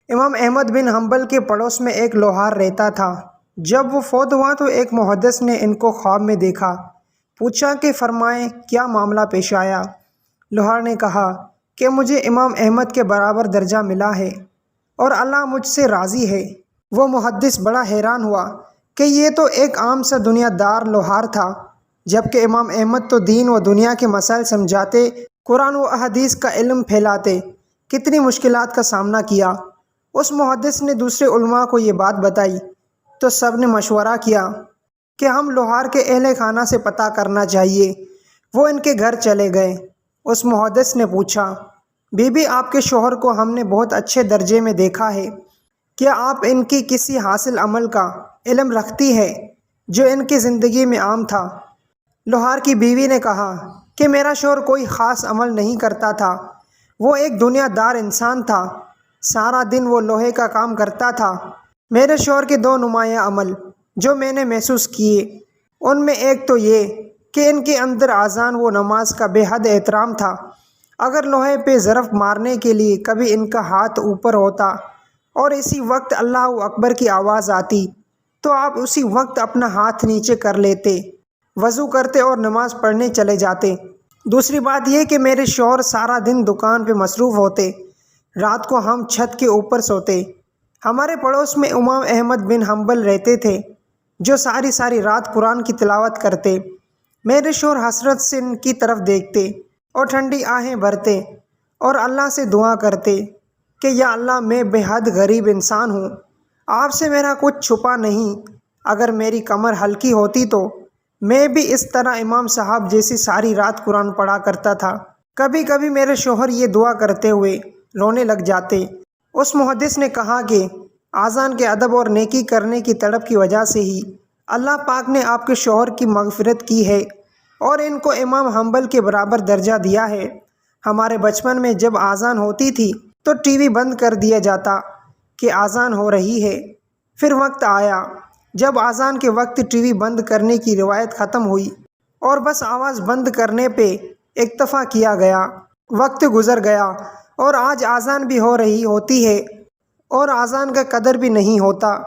امام احمد بن حنبل کے پڑوس میں ایک لوہار رہتا تھا۔ جب وہ فوت ہوا تو ایک محدث نے ان کو خواب میں دیکھا۔ پوچھا کہ فرمائیں کیا معاملہ پیش آیا؟ لوہار نے کہا کہ مجھے امام احمد کے برابر درجہ ملا ہے اور اللہ مجھ سے راضی ہے۔ وہ محدث بڑا حیران ہوا کہ یہ تو ایک عام سا دنیا دار لوہار تھا، جبکہ امام احمد تو دین و دنیا کے مسائل سمجھاتے، قرآن و احادیث کا علم پھیلاتے، کتنی مشکلات کا سامنا کیا۔ اس محدث نے دوسرے علماء کو یہ بات بتائی تو سب نے مشورہ کیا کہ ہم لوہار کے اہل خانہ سے پتہ کرنا چاہیے۔ وہ ان کے گھر چلے گئے۔ اس محدث نے پوچھا، بی بی آپ کے شوہر کو ہم نے بہت اچھے درجے میں دیکھا ہے، کیا آپ ان کی کسی حاصل عمل کا علم رکھتی ہے جو ان کی زندگی میں عام تھا؟ لوہار کی بیوی نے کہا کہ میرا شوہر کوئی خاص عمل نہیں کرتا تھا، وہ ایک دنیا دار انسان تھا، سارا دن وہ لوہے کا کام کرتا تھا۔ میرے شوہر کے دو نمایاں عمل جو میں نے محسوس کیے، ان میں ایک تو یہ کہ ان کے اندر اذان و نماز کا بے حد احترام تھا۔ اگر لوہے پہ ضرب مارنے کے لیے کبھی ان کا ہاتھ اوپر ہوتا اور اسی وقت اللہ اکبر کی آواز آتی تو آپ اسی وقت اپنا ہاتھ نیچے کر لیتے، وضو کرتے اور نماز پڑھنے چلے جاتے۔ دوسری بات یہ کہ میرے شوہر سارا دن دکان پہ مصروف ہوتے، رات کو ہم چھت کے اوپر سوتے۔ ہمارے پڑوس میں امام احمد بن حنبل رہتے تھے جو ساری رات قرآن کی تلاوت کرتے۔ میرے شوہر حسرت سے ان کی طرف دیکھتے اور ٹھنڈی آہیں بھرتے اور اللہ سے دعا کرتے کہ یا اللہ میں بے حد غریب انسان ہوں، آپ سے میرا کچھ چھپا نہیں، اگر میری کمر ہلکی ہوتی تو میں بھی اس طرح امام صاحب جیسی ساری رات قرآن پڑھا کرتا تھا۔ کبھی کبھی میرے شوہر یہ دعا کرتے ہوئے رونے لگ جاتے۔ اس محدث نے کہا کہ اذان کے ادب اور نیکی کرنے کی تڑپ کی وجہ سے ہی اللہ پاک نے آپ کے شوہر کی مغفرت کی ہے اور ان کو امام حنبل کے برابر درجہ دیا ہے۔ ہمارے بچپن میں جب اذان ہوتی تھی تو ٹی وی بند کر دیا جاتا کہ اذان ہو رہی ہے۔ پھر وقت آیا جب اذان کے وقت ٹی وی بند کرنے کی روایت ختم ہوئی اور بس آواز بند کرنے پہ اکتفا کیا گیا۔ وقت گزر گیا اور آج اذان بھی ہو رہی ہوتی ہے اور اذان کا قدر بھی نہیں ہوتا۔